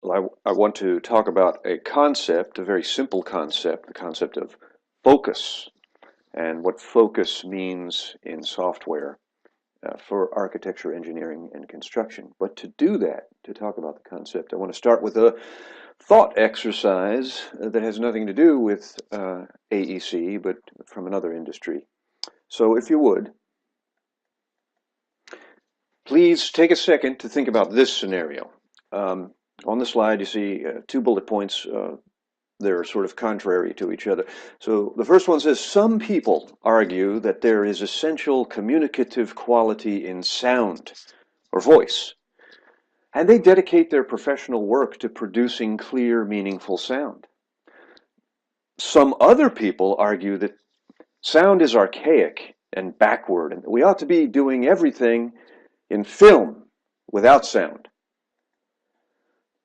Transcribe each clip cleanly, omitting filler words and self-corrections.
Well, I want to talk about a concept, a very simple concept, the concept of focus, and what focus means in software for architecture, engineering, and construction. But to do that, to talk about the concept, I want to start with a thought exercise that has nothing to do with AEC, but from another industry. So if you would, please take a second to think about this scenario. On the slide, you see two bullet points. They're sort of contrary to each other. So the first one says, some people argue that there is essential communicative quality in sound or voice, and they dedicate their professional work to producing clear, meaningful sound. Some other people argue that sound is archaic and backward, and we ought to be doing everything in film without sound.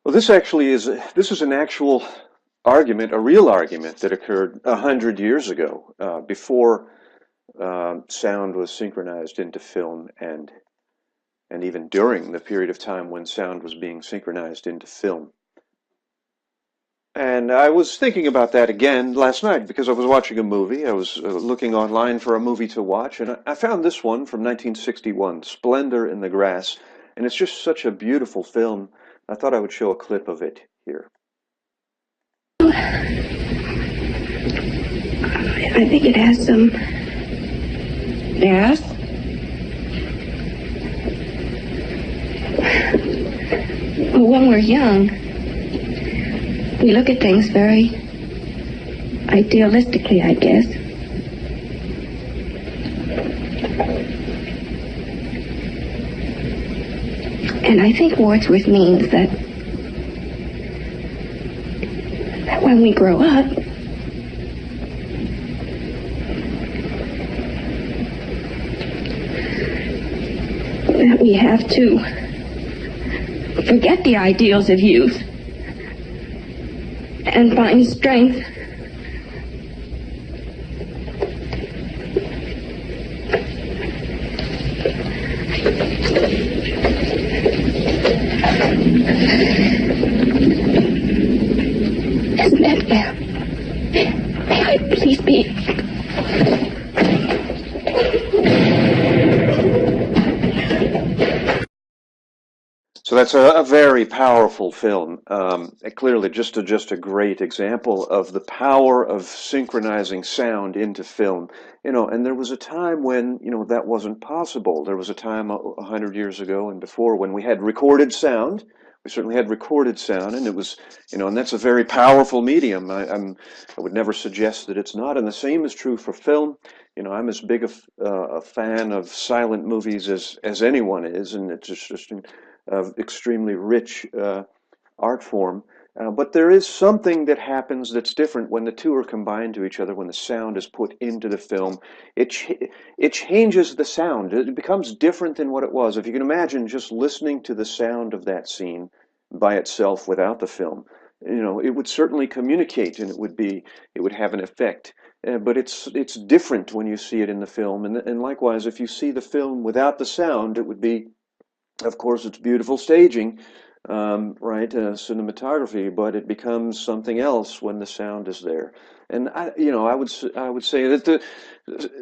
Well, this is an actual argument, a real argument that occurred 100 years ago, before sound was synchronized into film, and even during the period of time when sound was being synchronized into film. And I was thinking about that again last night because I was watching a movie. I was looking online for a movie to watch, and I found this one from 1961, Splendor in the Grass, and it's just such a beautiful film. I thought I would show a clip of it here. I think it has some gas. Well, when we're young, we look at things very idealistically, I guess. And I think Wordsworth means that when we grow up, that we have to forget the ideals of youth and find strength isn't that fair? May I please be? So that's a very powerful film. Clearly, just a great example of the power of synchronizing sound into film. And there was a time when that wasn't possible. There was a time 100 years ago and before when we had recorded sound. We certainly had recorded sound, and it was, and that's a very powerful medium. I would never suggest that it's not, and the same is true for film. I'm as big a fan of silent movies as anyone is, and it's just extremely rich art form. But there is something that happens that's different when the two are combined to each other, when the sound is put into the film. It changes the sound. It becomes different than what it was. If you can imagine just listening to the sound of that scene by itself without the film, it would certainly communicate, and it would have an effect. But it's different when you see it in the film. And likewise, if you see the film without the sound, it would be, of course, it's beautiful staging, right, cinematography, but it becomes something else when the sound is there. And I would say that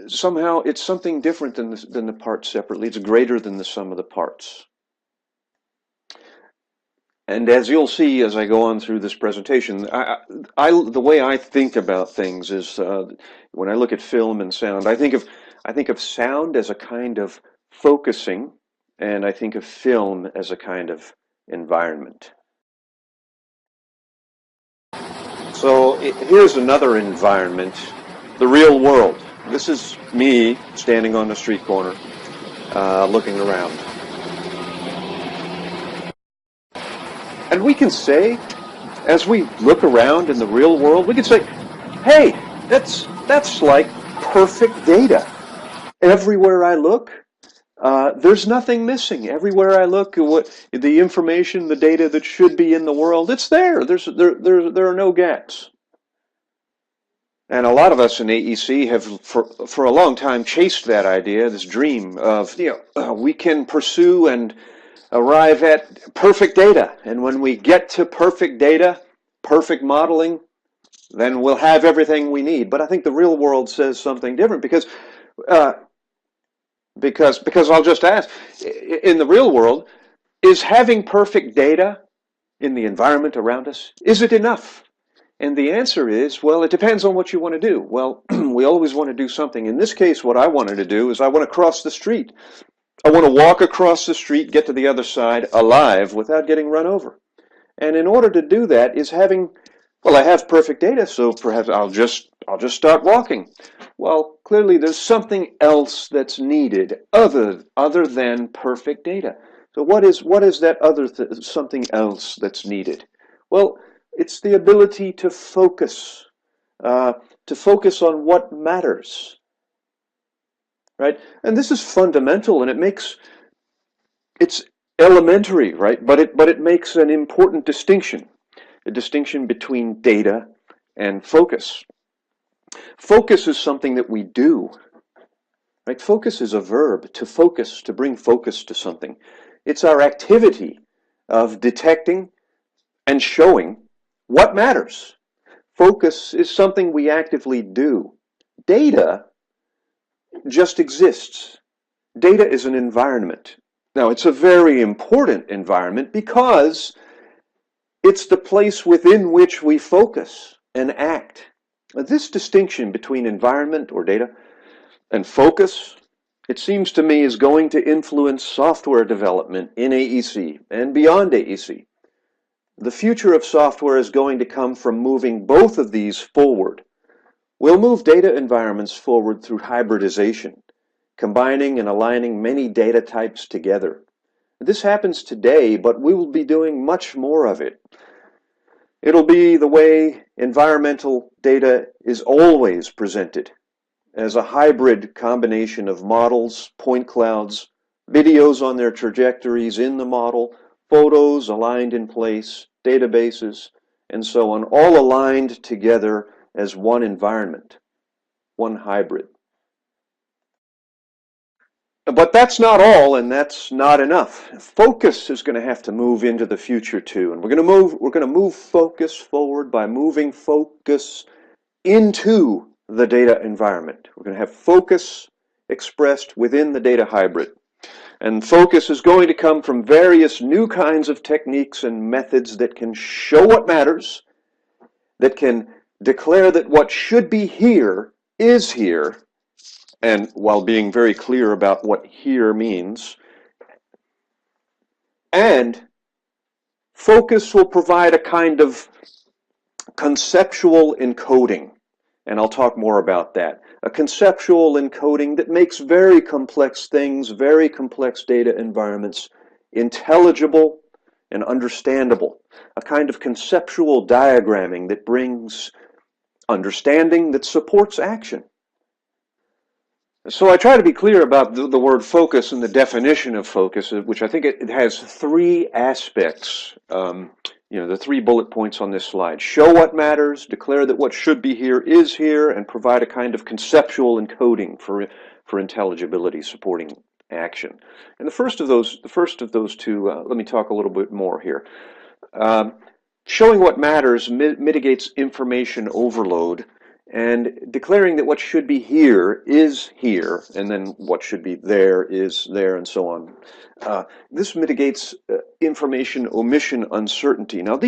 somehow it's something different than the parts separately. It's greater than the sum of the parts. And as you'll see as I go on through this presentation, the way I think about things is when I look at film and sound, I think of sound as a kind of focusing, and I think of film as a kind of environment. So here's another environment, the real world. This is me standing on the street corner, looking around. And we can say, as we look around in the real world, we can say, hey, that's like perfect data. Everywhere I look, there's nothing missing. Everywhere I look, the information, the data that should be in the world, it's there. There are no gaps. And a lot of us in AEC have, for a long time, chased that idea, this dream of, we can pursue and arrive at perfect data. And when we get to perfect data, perfect modeling, then we'll have everything we need. But I think the real world says something different uh, because I'll just ask, in the real world, is having perfect data in the environment around us, is it enough? And the answer is, well, it depends on what you want to do. Well, we always want to do something. In this case, what I wanted to do is I want to cross the street. I want to walk across the street, get to the other side alive without getting run over. And in order to do that is having, well, I have perfect data, so perhaps I'll just start walking. Well, clearly there's something else that's needed other than perfect data. So what is that something else that's needed? Well, it's the ability to focus on what matters, right? And this is fundamental, and it's elementary, right? But it makes an important distinction, a distinction between data and focus. Focus is something that we do, right? Focus is a verb, to focus, to bring focus to something. It's our activity of detecting and showing what matters. Focus is something we actively do. Data just exists. Data is an environment. Now, it's a very important environment because it's the place within which we focus and act. This distinction between environment or data and focus, it seems to me, is going to influence software development in AEC and beyond AEC. The future of software is going to come from moving both of these forward. We'll move data environments forward through hybridization, combining and aligning many data types together. This happens today, but we will be doing much more of it. It'll be the way environmental data is always presented, as a hybrid combination of models, point clouds, videos on their trajectories in the model, photos aligned in place, databases, and so on, all aligned together as one environment, one hybrid. But that's not all, and that's not enough. Focus is going to have to move into the future too, and we're going to move focus forward by moving focus into the data environment. We're going to have focus expressed within the data hybrid. And focus is going to come from various new kinds of techniques and methods that can show what matters, that can declare that what should be here is here, and while being very clear about what here means. And focus will provide a kind of conceptual encoding, and I'll talk more about that. A conceptual encoding that makes very complex things, very complex data environments, intelligible and understandable. A kind of conceptual diagramming that brings understanding that supports action. So I try to be clear about the word focus and the definition of focus, which I think it has three aspects. The 3 bullet points on this slide. Show what matters, declare that what should be here is here, and provide a kind of conceptual encoding for intelligibility supporting action. And the first of those two, let me talk a little bit more here. Showing what matters mitigates information overload, and declaring that what should be here is here, and then what should be there is there, and so on. This mitigates information omission uncertainty. Now,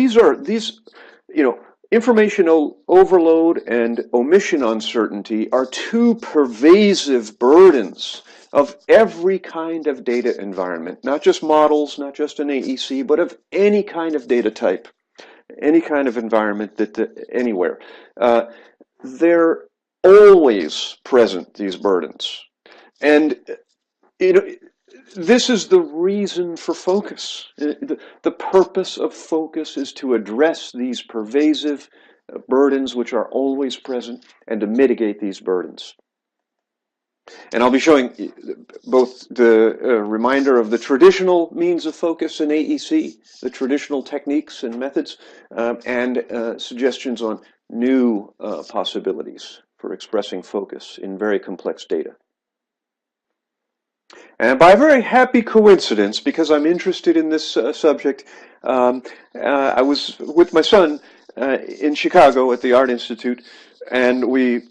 information overload and omission uncertainty are two pervasive burdens of every kind of data environment, not just models, not just an AEC, but of any kind of data type, any kind of environment anywhere. They're always present, these burdens. And this is the reason for focus. The purpose of focus is to address these pervasive burdens which are always present and to mitigate these burdens. And I'll be showing both the reminder of the traditional means of focus in AEC, the traditional techniques and methods, and suggestions on new possibilities for expressing focus in very complex data. And by a very happy coincidence, because I'm interested in this subject, I was with my son in Chicago at the Art Institute, and we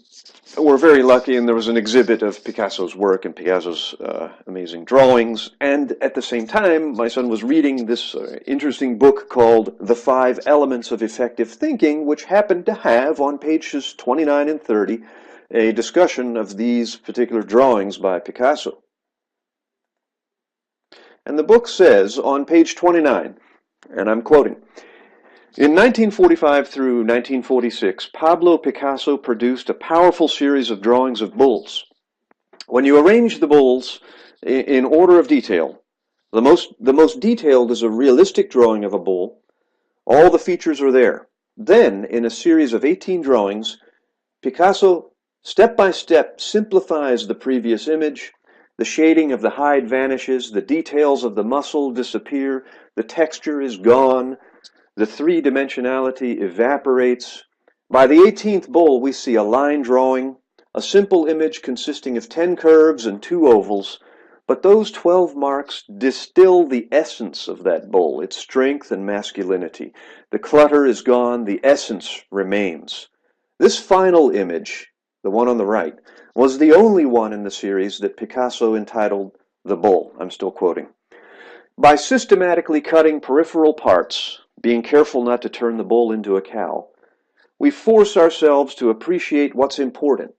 were very lucky, and there was an exhibit of Picasso's work and Picasso's amazing drawings. And at the same time, my son was reading this interesting book called The 5 Elements of Effective Thinking, which happened to have on pages 29 and 30 a discussion of these particular drawings by Picasso. And the book says on page 29, and I'm quoting, in 1945 through 1946, Pablo Picasso produced a powerful series of drawings of bulls. When you arrange the bulls in order of detail, the most detailed is a realistic drawing of a bull. All the features are there. Then, in a series of 18 drawings, Picasso step by step simplifies the previous image. The shading of the hide vanishes, the details of the muscle disappear, the texture is gone, the three-dimensionality evaporates. By the 18th bull, we see a line drawing, a simple image consisting of 10 curves and 2 ovals, but those 12 marks distill the essence of that bull, its strength and masculinity. The clutter is gone, the essence remains. This final image, the one on the right, was the only one in the series that Picasso entitled The Bull. I'm still quoting. By systematically cutting peripheral parts, being careful not to turn the bull into a cow, we force ourselves to appreciate what's important.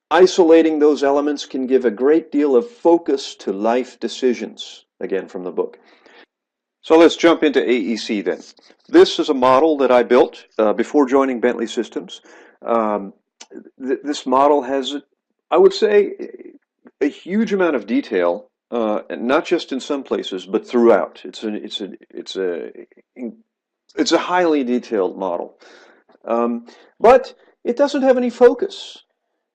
Isolating those elements can give a great deal of focus to life decisions, again from the book. So let's jump into AEC then. This is a model that I built before joining Bentley Systems. This model has, I would say, a huge amount of detail, not just in some places, but throughout. It's a highly detailed model, but it doesn't have any focus.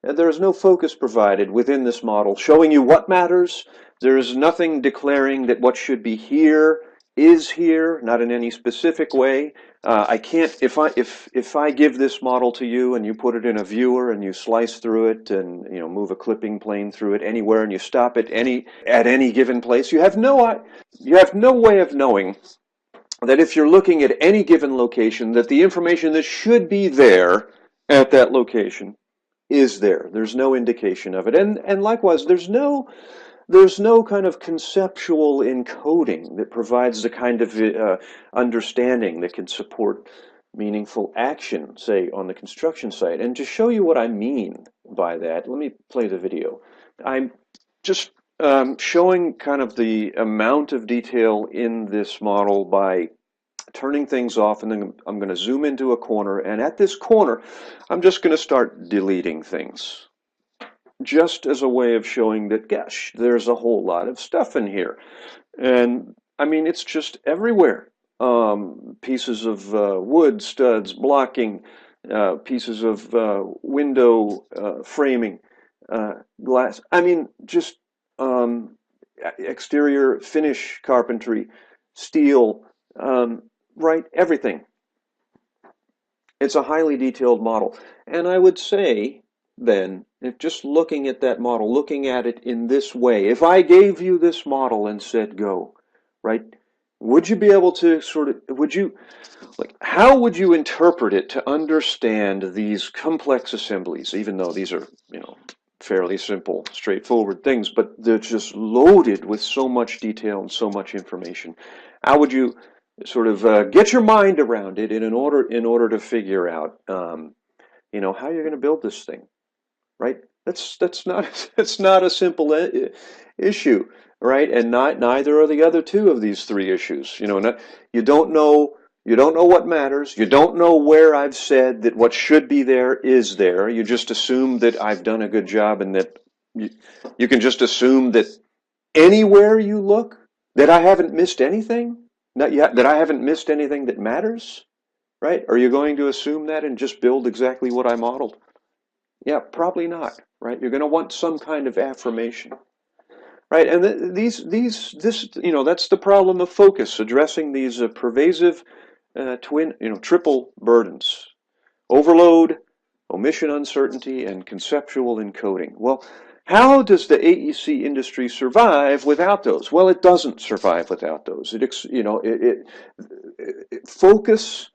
There is no focus provided within this model showing you what matters. There is nothing declaring that what should be here is here, not in any specific way. I can't, if I give this model to you and you put it in a viewer and you slice through it and move a clipping plane through it anywhere and you stop at any given place, you have no way of knowing that if you're looking at any given location, that the information that should be there at that location is there. There's no indication of it. And likewise, there's no kind of conceptual encoding that provides the kind of understanding that can support meaningful action, say, on the construction site. And to show you what I mean by that, let me play the video. I'm just showing kind of the amount of detail in this model by turning things off, and then I'm going to zoom into a corner, and at this corner I'm just going to start deleting things, just as a way of showing that, gosh, there's a whole lot of stuff in here. And I mean, it's just everywhere. Pieces of wood studs, blocking, pieces of window framing, glass. I mean, just exterior finish carpentry, steel, right, everything. It's a highly detailed model. And I would say, then, if just looking at that model, looking at it in this way, if I gave you this model and said go, right, would you be able to how would you interpret it to understand these complex assemblies, even though these are, fairly simple, straightforward things, but they're just loaded with so much detail and so much information? How would you sort of get your mind around it in order to figure out, how you're going to build this thing, right? That's not a simple issue, right? And neither are the other two of these three issues. You don't know what matters. You don't know where I've said that what should be there is there. You just assume that I've done a good job, and that you can just assume that anywhere you look that I haven't missed anything. Not yet, that I haven't missed anything that matters, right? Are you going to assume that and just build exactly what I modeled? Yeah, probably not, right? You're going to want some kind of affirmation, right? And this, that's the problem of focus, addressing these pervasive triple burdens: overload, omission uncertainty, and conceptual encoding. Well, How does the AEC industry survive without those? Well, it doesn't survive without those. Focus,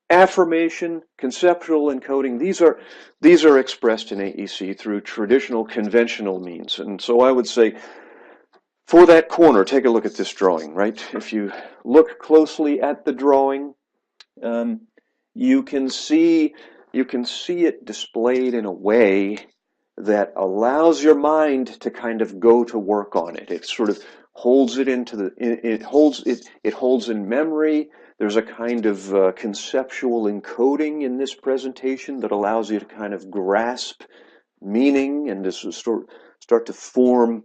affirmation, conceptual encoding, these are expressed in AEC through traditional conventional means. And so I would say for that corner, take a look at this drawing, right? If you look closely at the drawing, um, you can see it displayed in a way that allows your mind to kind of go to work on it. It sort of holds it into the it holds in memory. There's a kind of conceptual encoding in this presentation that allows you to kind of grasp meaning and to start to form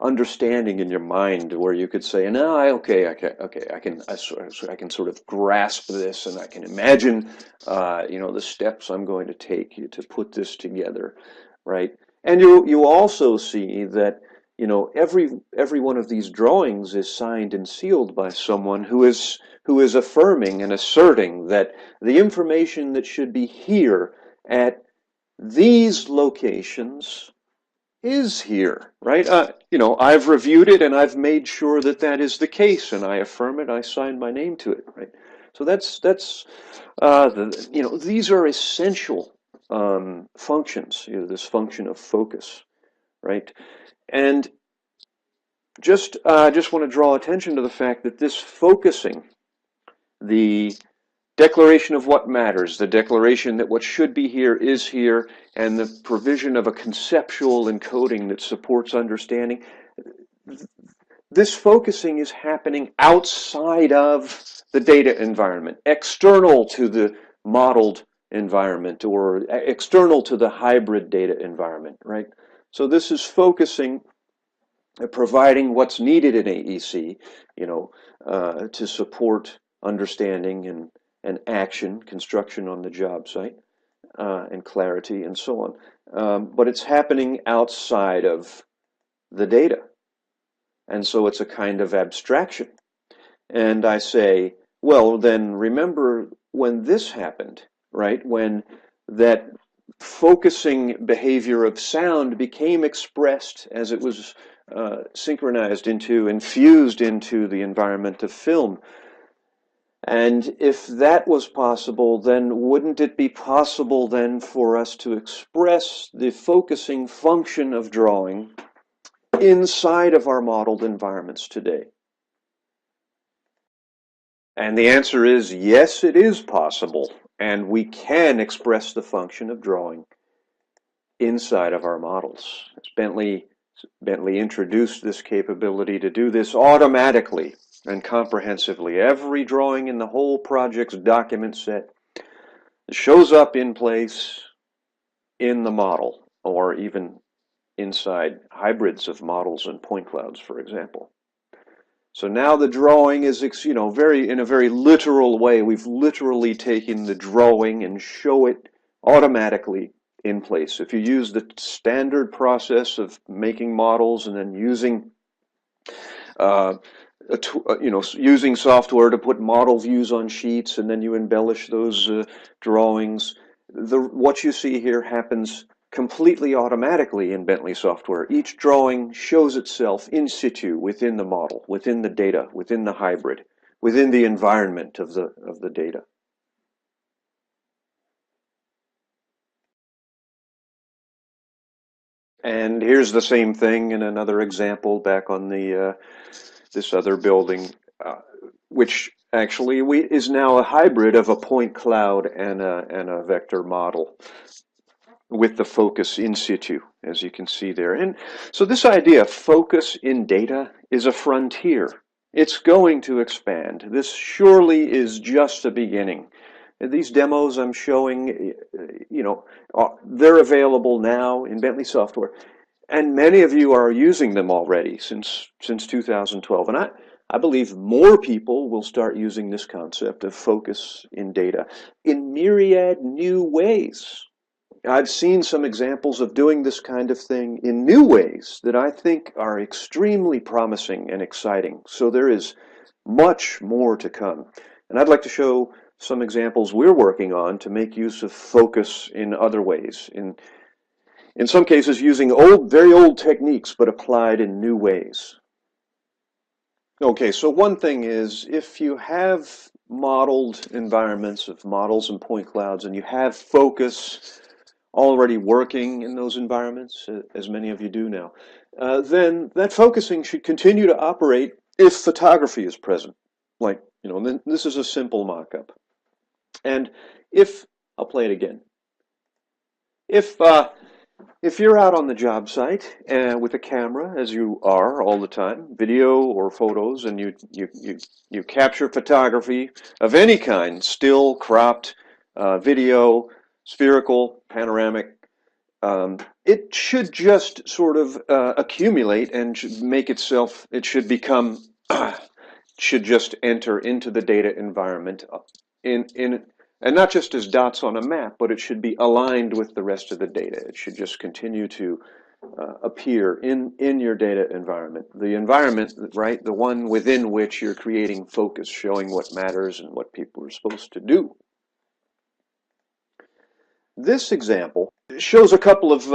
understanding in your mind, where you could say, "No, I can sort of grasp this, and I can imagine, the steps I'm going to take to put this together, right?" And you also see that, every one of these drawings is signed and sealed by someone who is affirming and asserting that the information that should be here at these locations is here, right? I've reviewed it and I've made sure that that is the case, and I affirm it. I sign my name to it, right? So these are essential functions. This function of focus, right? And just want to draw attention to the fact that this focusing, the declaration of what matters, the declaration that what should be here is here, and the provision of a conceptual encoding that supports understanding. This focusing is happening outside of the data environment, external to the modeled environment, or external to the hybrid data environment, right? So this is focusing, providing what's needed in AEC, to support understanding and action, construction on the job site, and clarity, and so on. But it's happening outside of the data. And so it's a kind of abstraction. And I say, well, then remember when this happened, right? When that focusing behavior of sound became expressed as it was synchronized into, infused into the environment of film. And if that was possible, then wouldn't it be possible then for us to express the focusing function of drawing inside of our modeled environments today? And the answer is yes, it is possible. And we can express the function of drawing inside of our models. Bentley introduced this capability to do this automatically and comprehensively. Every drawing in the whole project's document set shows up in place in the model, or even inside hybrids of models and point clouds, for example. So now the drawing is, in a very literal way, we've literally taken the drawing and show it automatically in place. If you use the standard process of making models and then using using software to put model views on sheets, and then you embellish those drawings, what you see here happens completely automatically in Bentley software. Each drawing shows itself in situ within the model, within the data, within the hybrid, within the environment of the data. And here's the same thing in another example back on the this other building, which actually is now a hybrid of a point cloud and a vector model, with the focus in situ, as you can see there. And so this idea of focus in data is a frontier. It's going to expand. This surely is just a beginning. And these demos I'm showing, they're available now in Bentley software. And many of you are using them already since 2012. And I believe more people will start using this concept of focus in data in myriad new ways. I've seen some examples of doing this kind of thing in new ways that I think are extremely promising and exciting. So there is much more to come. And I'd like to show some examples we're working on to make use of focus in other ways, in In some cases using old, very old techniques, but applied in new ways. Okay, so one thing is, if you have modeled environments of models and point clouds, and you have focus already working in those environments, as many of you do now, then that focusing should continue to operate if photography is present. Like, you know, then this is a simple mock-up. And if, I'll play it again. If you're out on the job site with a camera, as you are all the time, video or photos, and you capture photography of any kind, still, cropped, video, spherical, panoramic, it should just sort of accumulate and should make itself, it should become, should just enter into the data environment and not just as dots on a map, but it should be aligned with the rest of the data. It should just continue to appear in your data environment. The environment, right, the one within which you're creating focus, showing what matters and what people are supposed to do. This example shows a couple of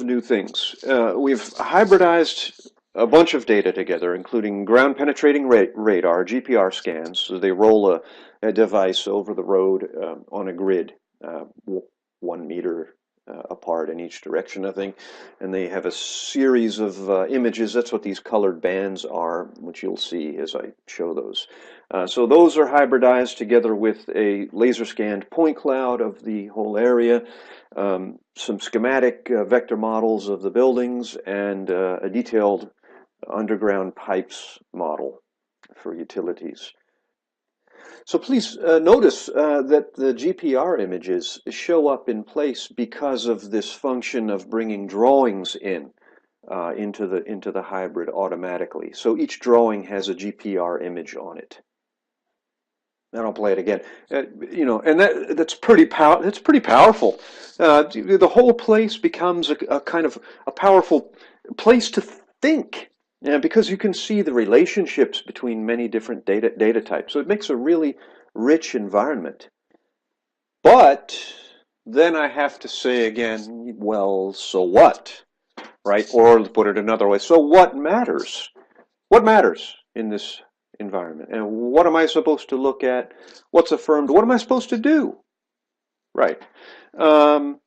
new things. We've hybridized a bunch of data together, including ground penetrating radar, GPR scans. So they roll a device over the road on a grid, 1 meter apart in each direction, I think. And they have a series of images. That's what these colored bands are, which you'll see as I show those. So those are hybridized together with a laser scanned point cloud of the whole area, some schematic vector models of the buildings, and a detailed underground pipes model for utilities. So please notice that the GPR images show up in place because of this function of bringing drawings into the hybrid automatically. So each drawing has a GPR image on it. And I'll play it again. You know, and that's pretty powerful. The whole place becomes a kind of a powerful place to think. Yeah, because you can see the relationships between many different data types. So it makes a really rich environment. But then I have to say again, well, so what? Right? Or to put it another way, so what matters? What matters in this environment? And what am I supposed to look at? What's affirmed? What am I supposed to do? Right. So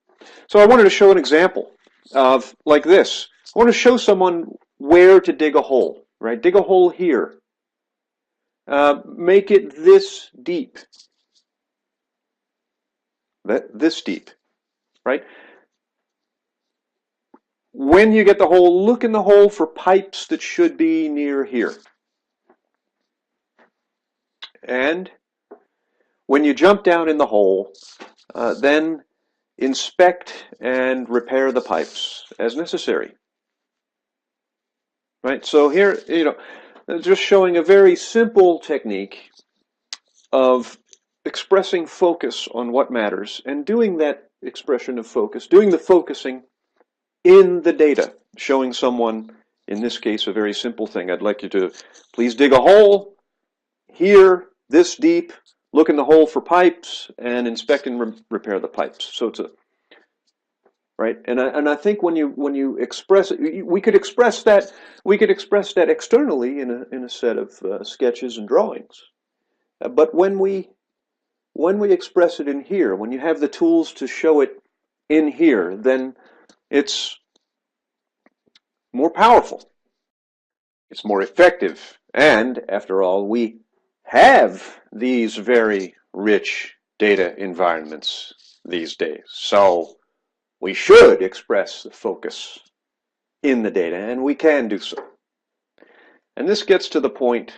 I wanted to show an example of like this. I want to show someone where to dig a hole, right? Dig a hole here. Make it this deep. This deep, right? When you get the hole, look in the hole for pipes that should be near here. And when you jump down in the hole, then inspect and repair the pipes as necessary. Right, so here, you know, just showing a very simple technique of expressing focus on what matters and doing that expression of focus, doing the focusing in the data, showing someone, in this case, a very simple thing. I'd like you to please dig a hole here, this deep, look in the hole for pipes, and inspect and repair the pipes. So it's a right, and I think when you express it, we could express that externally in a set of sketches and drawings, but when we express it in here, when you have the tools to show it in here, then it's more powerful, it's more effective, and after all, we have these very rich data environments these days, so we should express the focus in the data, and we can do so. And this gets to the point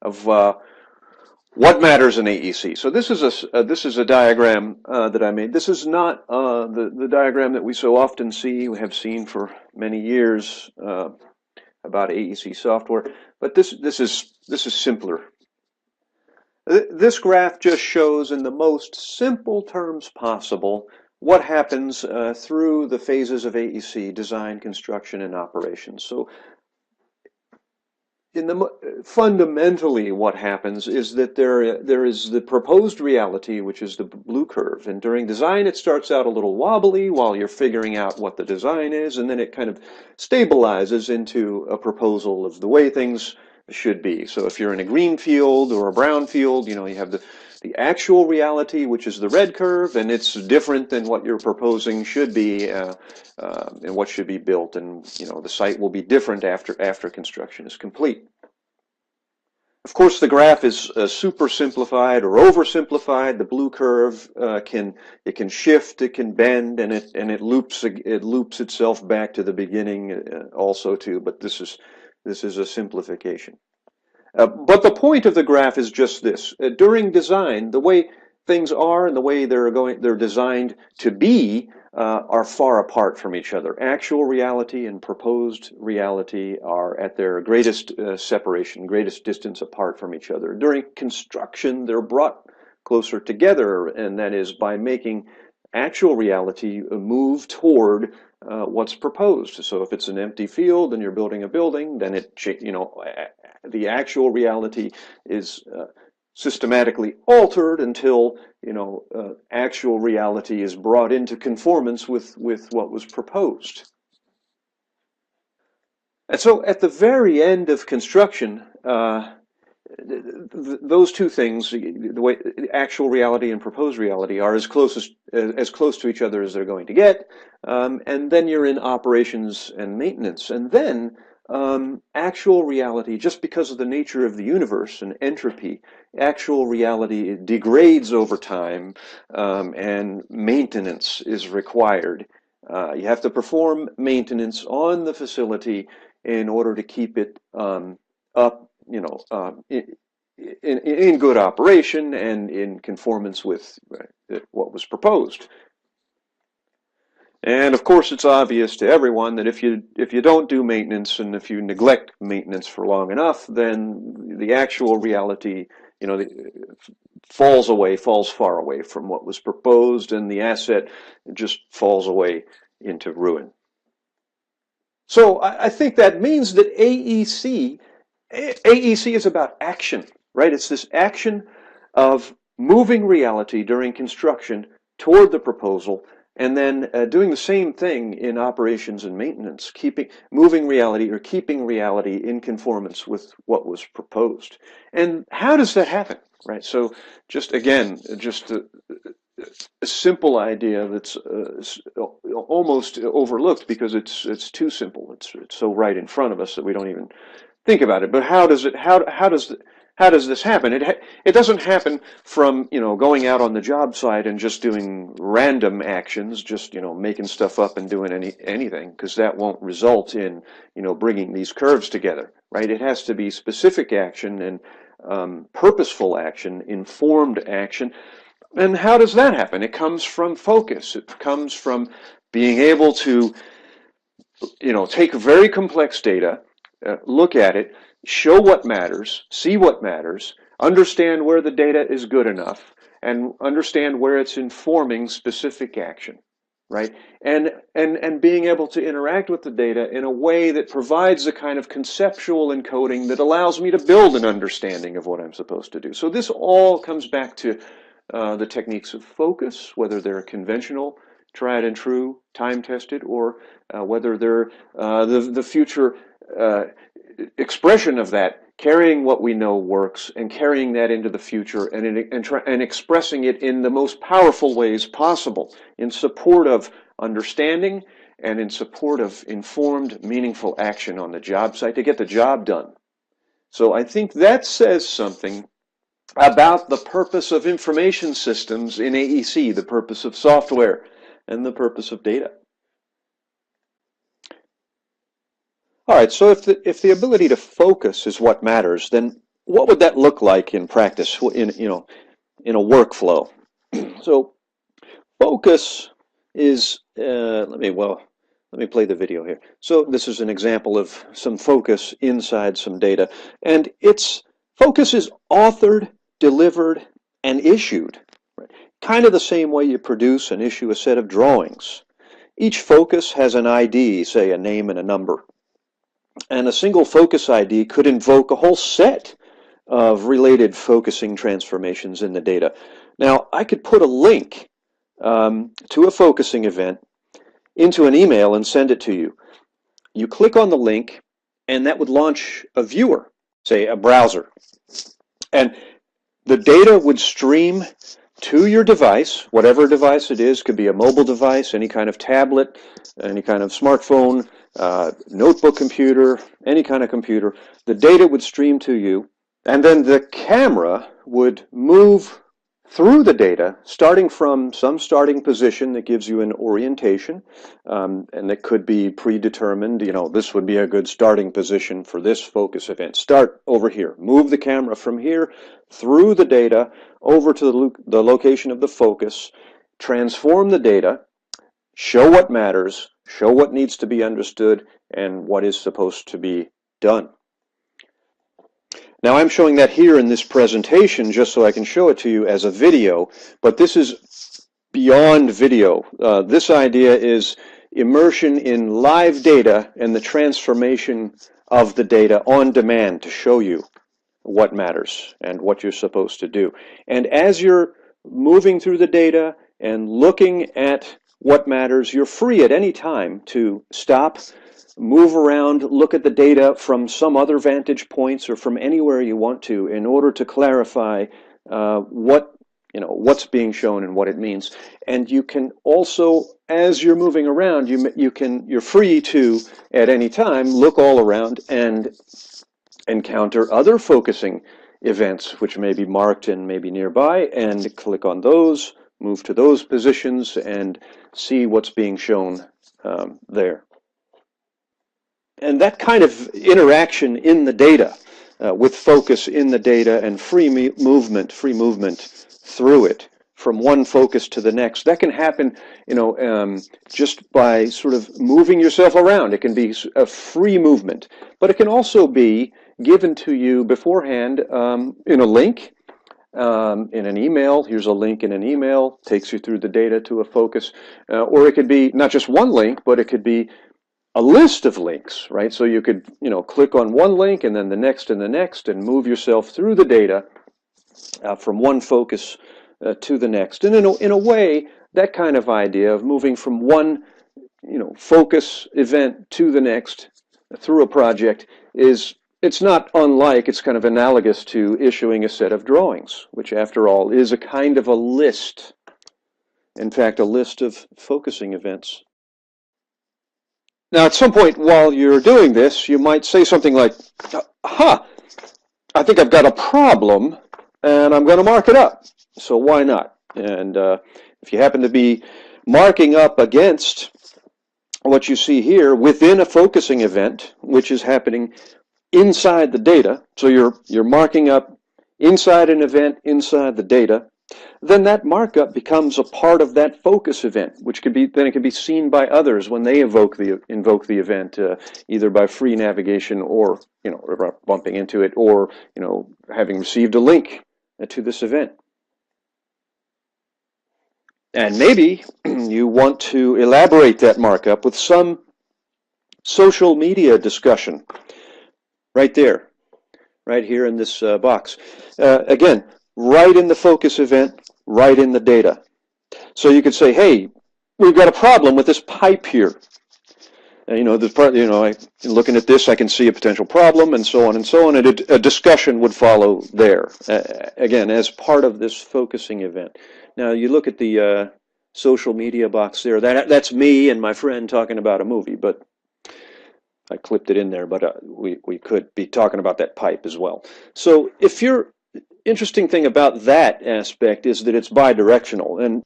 of what matters in AEC. So this is a diagram that I made. This is not the diagram that we so often see, we have seen for many years about AEC software, but this is simpler. This graph just shows in the most simple terms possible what happens through the phases of AEC, design, construction, and operations. So fundamentally what happens is that there is the proposed reality, which is the blue curve, and during design it starts out a little wobbly while you're figuring out what the design is, and then it kind of stabilizes into a proposal of the way things should be. So if you're in a green field or a brown field, you know, you have the actual reality, which is the red curve, and it's different than what you're proposing should be, and what should be built, and you know the site will be different after construction is complete. Of course, the graph is super simplified or oversimplified. The blue curve can shift, it can bend, and it loops itself back to the beginning also too. But this is a simplification. But the point of the graph is just this. During design, the way things are and the way they're designed to be are far apart from each other. Actual reality and proposed reality are at their greatest separation, greatest distance apart from each other. During construction, they're brought closer together, and that is by making actual reality move toward what's proposed. So if it's an empty field and you're building a building, then the actual reality is systematically altered until actual reality is brought into conformance with what was proposed. And so at the very end of construction, those two things, the way actual reality and proposed reality, are as close to each other as they're going to get. And then you're in operations and maintenance. And then actual reality, just because of the nature of the universe and entropy, actual reality degrades over time, and maintenance is required. You have to perform maintenance on the facility in order to keep it up, in good operation and in conformance with what was proposed. And of course, it's obvious to everyone that if you don't do maintenance and if you neglect maintenance for long enough, then the actual reality, falls far away from what was proposed, and the asset just falls away into ruin. So I think that means that AEC is about action, right? It's this action of moving reality during construction toward the proposal, and then doing the same thing in operations and maintenance, moving reality or keeping reality in conformance with what was proposed. And how does that happen, right? So just a simple idea that's almost overlooked because it's too simple. It's so right in front of us that we don't even think about it. But how does this happen? It doesn't happen from going out on the job site and just doing random actions, just making stuff up and doing anything, because that won't result in bringing these curves together, right? It has to be specific action and purposeful action, informed action. And how does that happen? It comes from focus. It comes from being able to take very complex data, look at it, show what matters, see what matters, understand where the data is good enough, and understand where it's informing specific action, right? And being able to interact with the data in a way that provides the kind of conceptual encoding that allows me to build an understanding of what I'm supposed to do. So this all comes back to the techniques of focus, whether they're conventional, tried and true, time-tested, or whether they're the future expression of that, carrying what we know works and carrying that into the future and expressing it in the most powerful ways possible in support of understanding and in support of informed, meaningful action on the job site to get the job done. So I think that says something about the purpose of information systems in AEC, the purpose of software, and the purpose of data. All right, so if the ability to focus is what matters, then what would that look like in practice, in a workflow? So focus is let me play the video here. So this is an example of some focus inside some data, and focus is authored, delivered, and issued, right? Kind of the same way you produce and issue a set of drawings. Each focus has an ID, say a name and a number. And a single focus ID could invoke a whole set of related focusing transformations in the data. Now, I could put a link to a focusing event into an email and send it to you. You click on the link, and that would launch a viewer, say a browser. And the data would stream to your device, whatever device it is. Could be a mobile device, any kind of tablet, any kind of smartphone, notebook computer, any kind of computer. The data would stream to you, and then the camera would move through the data, starting from some starting position that gives you an orientation, and it could be predetermined. You know, this would be a good starting position for this focus event. Start over here. Move the camera from here through the data over to the location of the focus, transform the data, show what matters, show what needs to be understood, and what is supposed to be done. Now I'm showing that here in this presentation just so I can show it to you as a video, but this is beyond video. This idea is immersion in live data and the transformation of the data on demand to show you what matters and what you're supposed to do. And as you're moving through the data and looking at what matters, you're free at any time to stop, move around, look at the data from some other vantage points or from anywhere you want to in order to clarify what's being shown and what it means. And you can also, as you're moving around, you're free to at any time look all around and encounter other focusing events which may be marked and maybe nearby, and click on those, move to those positions, and see what's being shown there. And that kind of interaction in the data, with focus in the data and free movement through it from one focus to the next, that can happen, just by sort of moving yourself around. It can be a free movement, but it can also be given to you beforehand in a link, in an email. Here's a link in an email, takes you through the data to a focus, or it could be not just one link, but it could be a list of links, right? So you could, click on one link and then the next and the next and move yourself through the data from one focus to the next. And in a way, that kind of idea of moving from one, focus event to the next through a project it's not unlike, it's kind of analogous to issuing a set of drawings, which after all is a kind of a list. In fact, a list of focusing events. Now, at some point while you're doing this, you might say something like, I think I've got a problem, and I'm going to mark it up. So why not? And if you happen to be marking up against what you see here within a focusing event, which is happening inside the data, so you're marking up inside an event, inside the data, then that markup becomes a part of that focus event, which could be, then it can be seen by others when they invoke the event, either by free navigation or, bumping into it, or, having received a link to this event. And maybe you want to elaborate that markup with some social media discussion right there, right here in this box. Again, right in the focus event, right in the data. So you could say, hey, we've got a problem with this pipe here. This part, looking at this, I can see a potential problem, and so on and so on, and a discussion would follow there, again, as part of this focusing event. Now, you look at the social media box there, that's me and my friend talking about a movie, but I clipped it in there, but we could be talking about that pipe as well. So if you're interesting thing about that aspect is that it's bidirectional. And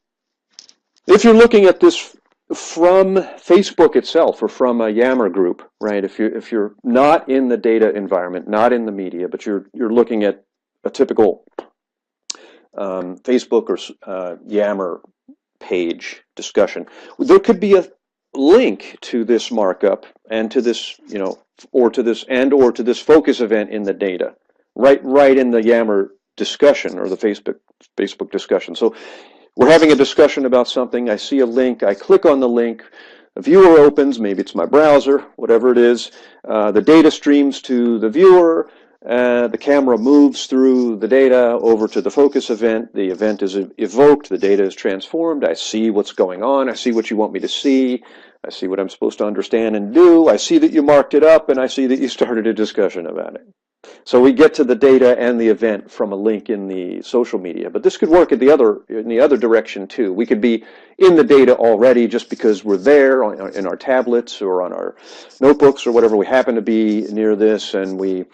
if you're looking at this from Facebook itself or from a Yammer group, right? If you're not in the data environment, not in the media, but you're looking at a typical Facebook or Yammer page discussion, there could be a link to this markup and to this, or to this focus event in the data, right in the Yammer discussion or the Facebook discussion. So we're having a discussion about something, I see a link, I click on the link, a viewer opens, maybe it's my browser, whatever it is, the data streams to the viewer, the camera moves through the data over to the focus event, the event is evoked, the data is transformed, I see what's going on, I see what you want me to see, I see what I'm supposed to understand and do, I see that you marked it up, and I see that you started a discussion about it. So we get to the data and the event from a link in the social media. But this could work in the other direction too. We could be in the data already just because we're there in our tablets or on our notebooks or whatever. We happen to be near this, and we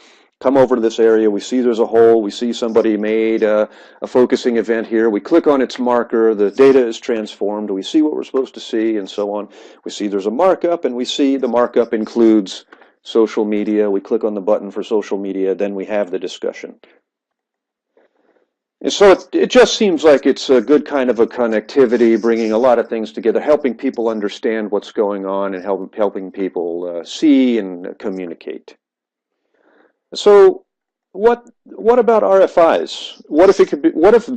come over to this area. We see there's a hole. We see somebody made a focusing event here. We click on its marker. The data is transformed. We see what we're supposed to see, and so on. We see there's a markup, and we see the markup includes social media. We click on the button for social media, then we have the discussion. And so it just seems like it's a good kind of a connectivity, bringing a lot of things together, helping people understand what's going on and helping people see and communicate. So what about RFIs? What if it could be, what if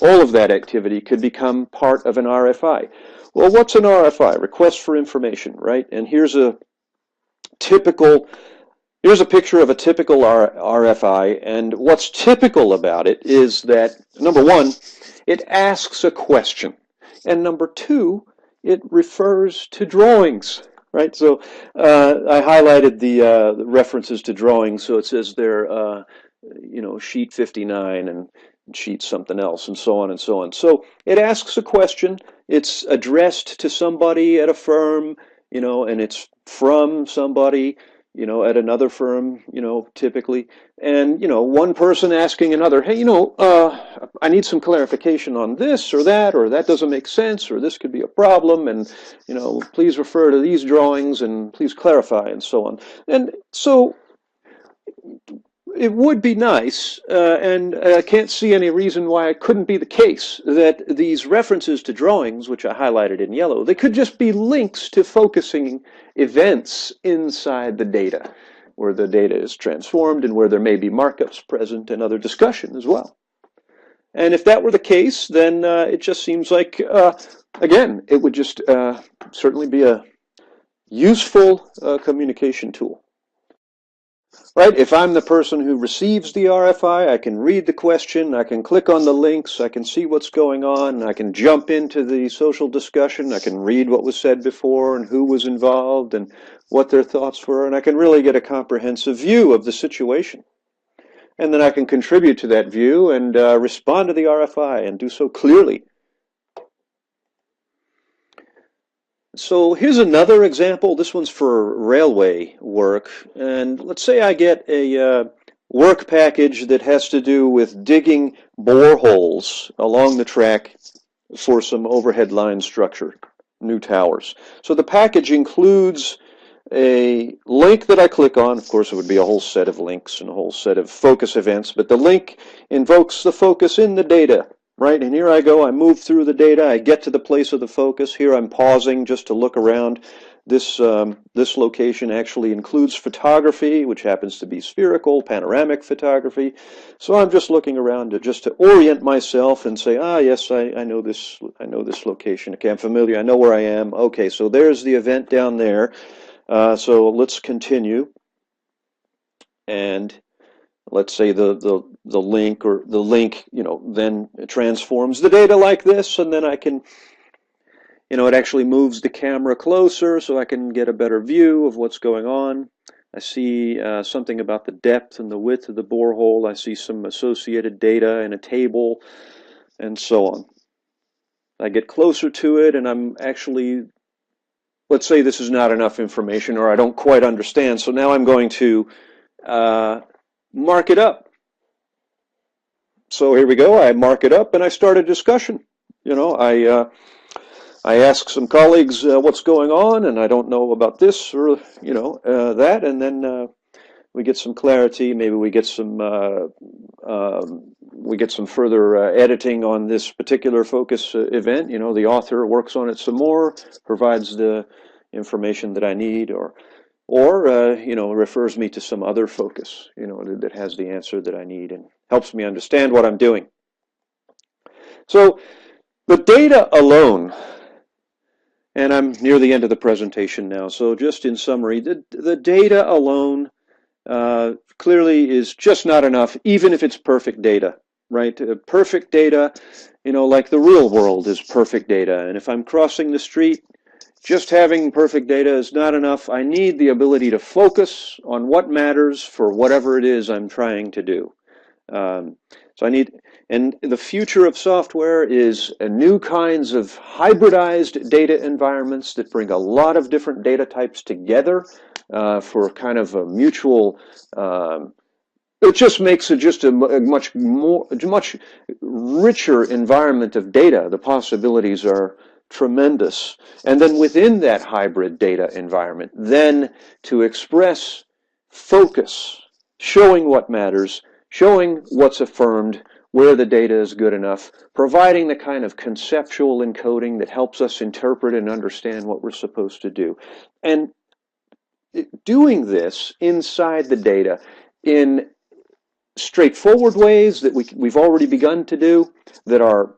all of that activity could become part of an RFI? Well, what's an RFI? Request for information, right? And here's a picture of a typical RFI, and what's typical about it is that, number one, it asks a question, and number two, it refers to drawings, right? So I highlighted the references to drawings, so it says there, sheet 59 and sheet something else, and so on and so on. So it asks a question, it's addressed to somebody at a firm, and it's from somebody, at another firm, typically. And, one person asking another, hey, I need some clarification on this or that doesn't make sense, or this could be a problem, and, please refer to these drawings and please clarify, and so on. And so it would be nice, and I can't see any reason why it couldn't be the case, that these references to drawings, which I highlighted in yellow, they could just be links to focusing events inside the data, where the data is transformed and where there may be markups present and other discussion as well. And if that were the case, then it just seems like, again, it would just certainly be a useful communication tool. Right, if I'm the person who receives the RFI, I can read the question, I can click on the links, I can see what's going on, I can jump into the social discussion, I can read what was said before and who was involved and what their thoughts were, and I can really get a comprehensive view of the situation. And then I can contribute to that view and respond to the RFI and do so clearly. So here's another example. This one's for railway work. And let's say I get a work package that has to do with digging boreholes along the track for some overhead line structure, new towers. So the package includes a link that I click on. Of course, it would be a whole set of links and a whole set of focus events, but the link invokes the focus in the data. Right, and here I go, I move through the data, I get to the place of the focus. Here I'm pausing just to look around. This location actually includes photography, which happens to be spherical, panoramic photography. So I'm just looking around just to orient myself and say, yes, I know this location. Okay, I'm familiar, I know where I am. Okay, so there's the event down there. So let's continue. And let's say the link, then transforms the data like this, and then I can, it actually moves the camera closer so I can get a better view of what's going on. I see something about the depth and the width of the borehole. I see some associated data in a table, and so on. I get closer to it, and I'm actually, let's say this is not enough information, or I don't quite understand, so now I'm going to mark it up. So here we go, I mark it up and I start a discussion. I ask some colleagues what's going on, and I don't know about this or, that, and then we get some clarity, maybe we get some further editing on this particular focus event. The author works on it some more, provides the information that I need, or refers me to some other focus, that has the answer that I need and helps me understand what I'm doing. So the data alone And I'm near the end of the presentation now. So just in summary, the data alone clearly is just not enough, even if it's perfect data, right? Perfect data, you know, like the real world is perfect data. And if I'm crossing the street, just having perfect data is not enough. I need the ability to focus on what matters for whatever it is I'm trying to do. So I need, and the future of software is new kinds of hybridized data environments that bring a lot of different data types together for kind of a mutual, it just makes it just a much richer environment of data. The possibilities are tremendous. And then within that hybrid data environment, then to express focus, showing what matters, showing what's affirmed, where the data is good enough, providing the kind of conceptual encoding that helps us interpret and understand what we're supposed to do. And doing this inside the data in straightforward ways that we've already begun to do that are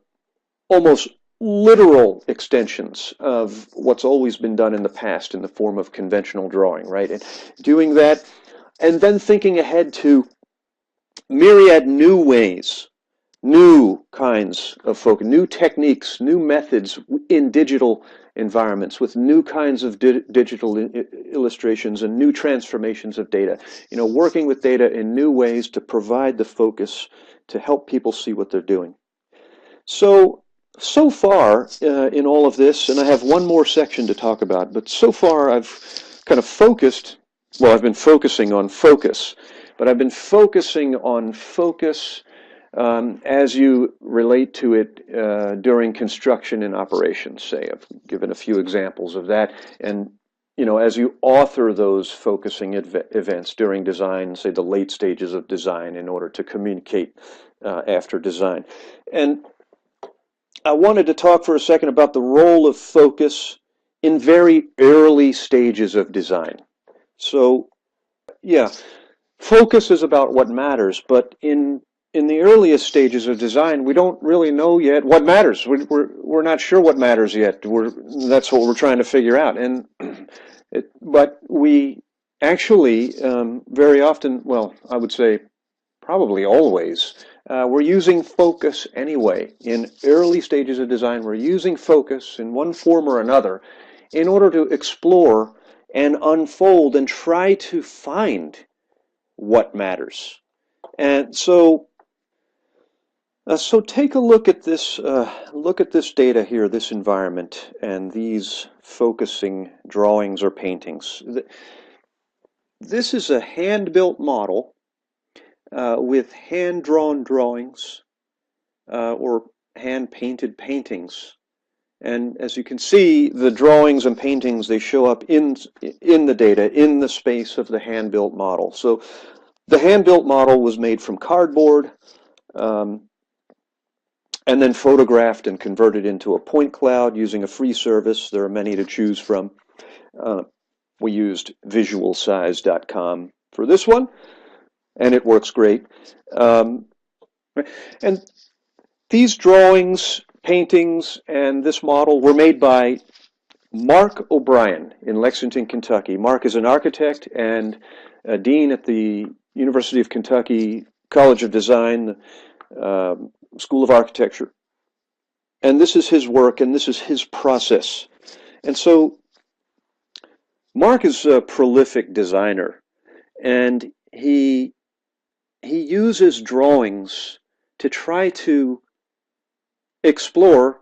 almost literal extensions of what's always been done in the past in the form of conventional drawing, right? And doing that and then thinking ahead to myriad new ways, new kinds of focus, new techniques, new methods in digital environments with new kinds of digital illustrations and new transformations of data. You know, working with data in new ways to provide the focus to help people see what they're doing. So far in all of this, and I have one more section to talk about, but so far I've kind of focused, well, I've been focusing on focus, but I've been focusing on focus as you relate to it during construction and operations, say. I've given a few examples of that. And, you know, as you author those focusing events during design, say the late stages of design in order to communicate after design. And I wanted to talk for a second about the role of focus in very early stages of design. So, yeah, focus is about what matters, but in the earliest stages of design, we don't really know yet what matters. We're not sure what matters yet. That's what we're trying to figure out. And but we actually very often, well, I would say probably always, we're using focus anyway. In early stages of design, we're using focus in one form or another in order to explore and unfold and try to find what matters. And so take a look at this data here, this environment, and these focusing drawings or paintings. This is a hand-built model with hand-drawn drawings or hand-painted paintings. And as you can see, the drawings and paintings, they show up in the data, in the space of the hand-built model. So the hand-built model was made from cardboard, and then photographed and converted into a point cloud using a free service. There are many to choose from. We used visualsize.com for this one, and it works great. And these drawings, paintings, and this model were made by Mark O'Brien in Lexington, Kentucky. Mark is an architect and a dean at the University of Kentucky College of Design, School of Architecture. And this is his work, and this is his process. And so Mark is a prolific designer, and he uses drawings to try to explore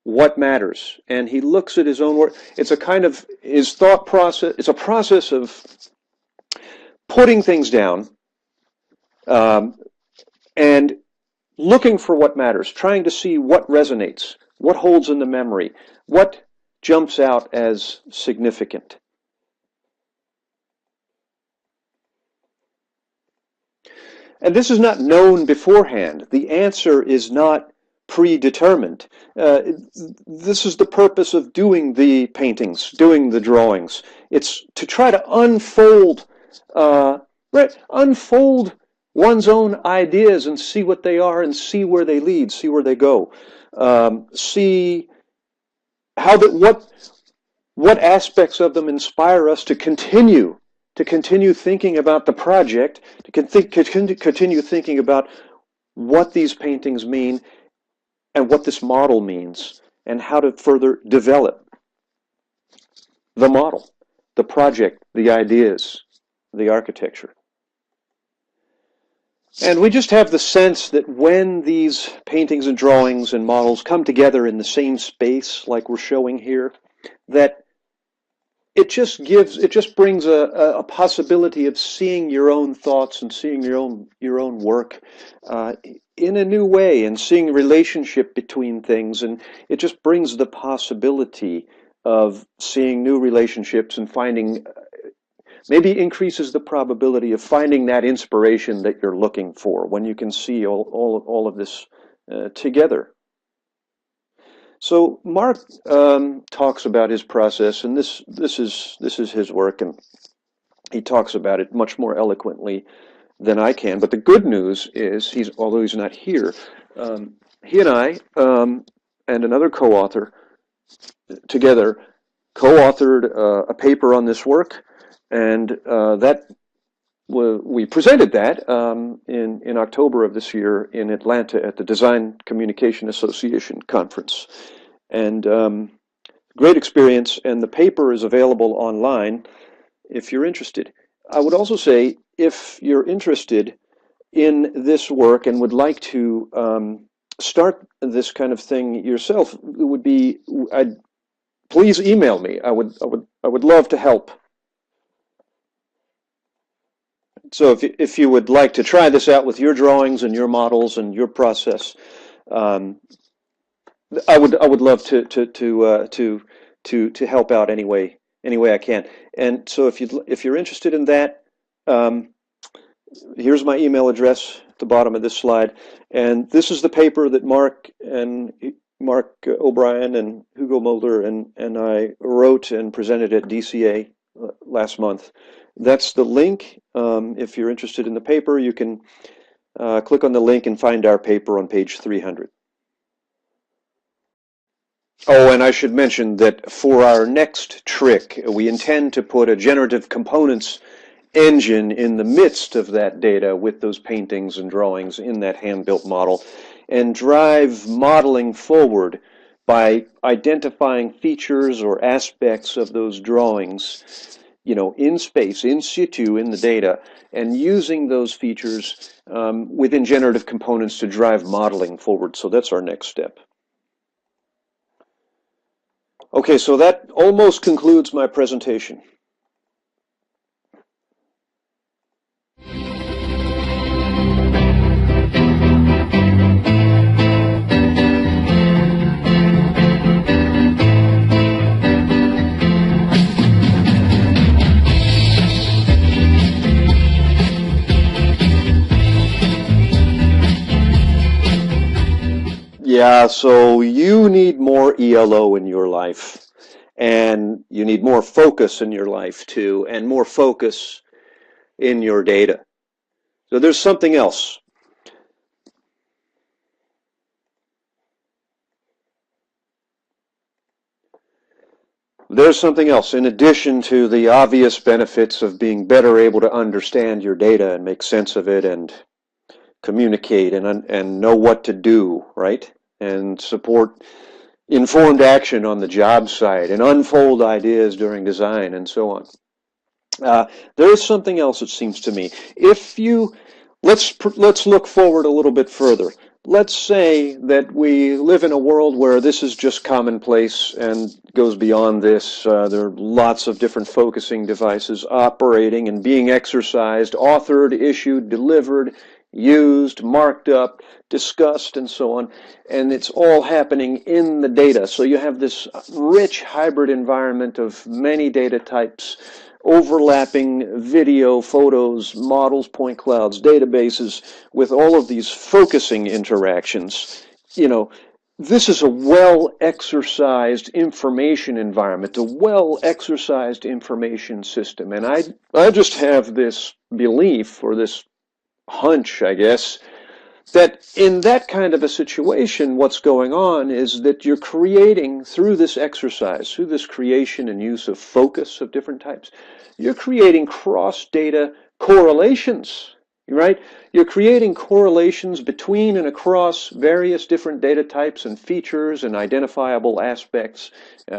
what matters. And he looks at his own work. It's a kind of his thought process. It's a process of putting things down and looking for what matters, trying to see what resonates, what holds in the memory, what jumps out as significant. And this is not known beforehand. The answer is not predetermined. This is the purpose of doing the paintings, doing the drawings. It's to try to unfold one's own ideas and see what they are and see where they lead, see where they go. See how that what aspects of them inspire us to continue thinking about the project, to continue thinking about what these paintings mean and what this model means, and how to further develop the model, the project, the ideas, the architecture. And we just have the sense that when these paintings and drawings and models come together in the same space, like we're showing here, that it just brings a possibility of seeing your own thoughts and seeing your own work in a new way, and seeing a relationship between things, and it just brings the possibility of seeing new relationships and finding, maybe increases the probability of finding that inspiration that you're looking for when you can see all of this together. So Mark talks about his process, and this is his work, and he talks about it much more eloquently than I can. But the good news is, although he's not here, he and I and another co-author together co-authored a paper on this work, and we presented that in October of this year in Atlanta at the Design Communication Association conference. And great experience, and the paper is available online if you're interested. I would also say, if you're interested in this work and would like to start this kind of thing yourself, please email me. I would love to help. So if you would like to try this out with your drawings and your models and your process, I would love to help out any way I can. And so if you're interested in that, here's my email address at the bottom of this slide, and this is the paper that Mark O'Brien and Hugo Mulder and I wrote and presented at DCA last month. That's the link. If you're interested in the paper, you can click on the link and find our paper on page 300. Oh, and I should mention that for our next trick, we intend to put a generative components engine in the midst of that data with those paintings and drawings in that hand-built model, and drive modeling forward by identifying features or aspects of those drawings, in space, in situ, in the data, and using those features within generative components to drive modeling forward. So that's our next step. Okay, so that almost concludes my presentation. Yeah, so you need more ELO in your life, and you need more focus in your life too, and more focus in your data. So there's something else. There's something else in addition to the obvious benefits of being better able to understand your data and make sense of it and communicate and know what to do, right? And support informed action on the job site and unfold ideas during design and so on. There is something else, it seems to me. Let's look forward a little bit further. Let's say that we live in a world where this is just commonplace and goes beyond this. There are lots of different focusing devices operating and being exercised, authored, issued, delivered, used, marked up, discussed, and so on. And it's all happening in the data. So you have this rich hybrid environment of many data types, overlapping video, photos, models, point clouds, databases, with all of these focusing interactions. This is a well-exercised information environment, a well-exercised information system. And I just have this belief, or this hunch, I guess, that in that kind of a situation, what's going on is that you're creating, through this exercise, through this creation and use of focus of different types, you're creating cross-data correlations, right? You're creating correlations between and across various different data types and features and identifiable aspects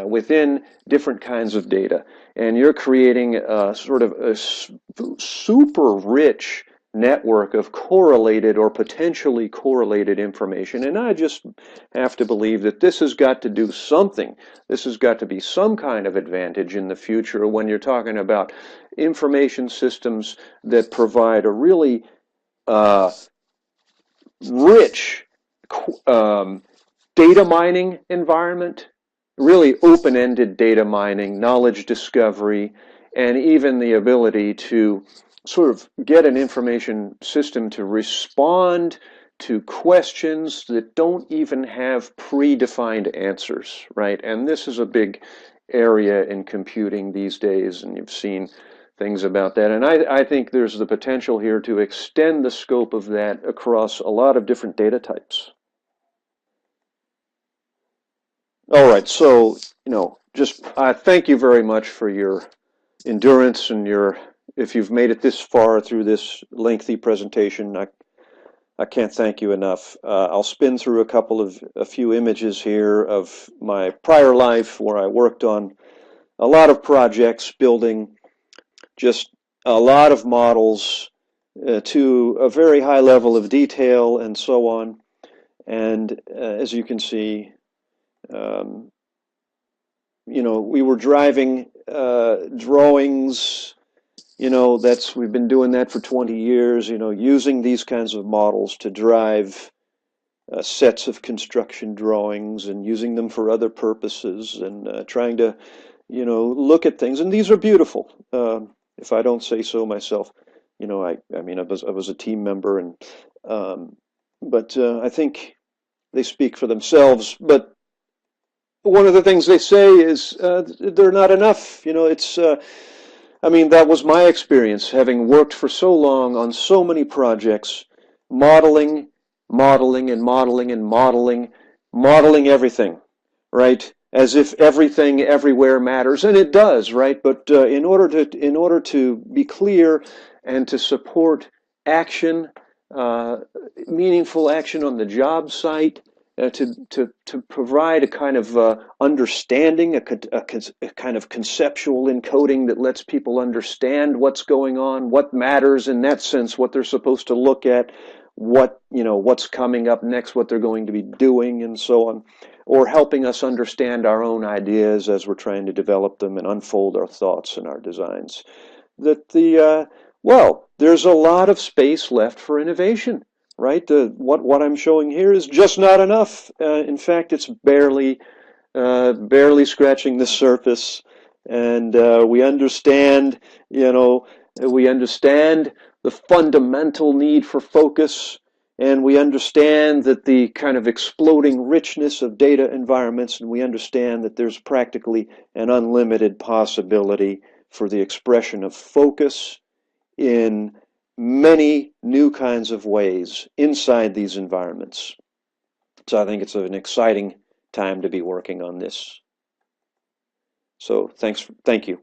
within different kinds of data. And you're creating a sort of a super rich network of correlated or potentially correlated information. And I just have to believe that this has got to do something. This has got to be some kind of advantage in the future when you're talking about information systems that provide a really rich data mining environment, really open-ended data mining, knowledge discovery, and even the ability to sort of get an information system to respond to questions that don't even have predefined answers, right? And this is a big area in computing these days, and you've seen things about that. And I think there's the potential here to extend the scope of that across a lot of different data types. All right, so, just thank you very much for your endurance and if you've made it this far through this lengthy presentation, I can't thank you enough. I'll spin through a few images here of my prior life where I worked on a lot of projects building just a lot of models to a very high level of detail and so on. And as you can see, we were driving drawings, we've been doing that for 20 years, using these kinds of models to drive sets of construction drawings and using them for other purposes and trying to, look at things. And these are beautiful, if I don't say so myself. I was a team member, and but I think they speak for themselves. But one of the things they say is they're not enough. That was my experience, having worked for so long on so many projects, modeling, modeling, and modeling, and modeling everything, right? As if everything everywhere matters, and it does, right? But in order to be clear and to support action, meaningful action on the job site, to provide a kind of understanding, a kind of conceptual encoding that lets people understand what's going on, what matters in that sense, what they're supposed to look at, what's coming up next, what they're going to be doing, and so on, or helping us understand our own ideas as we're trying to develop them and unfold our thoughts and our designs. There's a lot of space left for innovation, right? What I'm showing here is just not enough. In fact, it's barely scratching the surface, and we understand the fundamental need for focus, and we understand that the kind of exploding richness of data environments, and we understand that there's practically an unlimited possibility for the expression of focus in many new kinds of ways inside these environments. So I think it's an exciting time to be working on this. So thank you.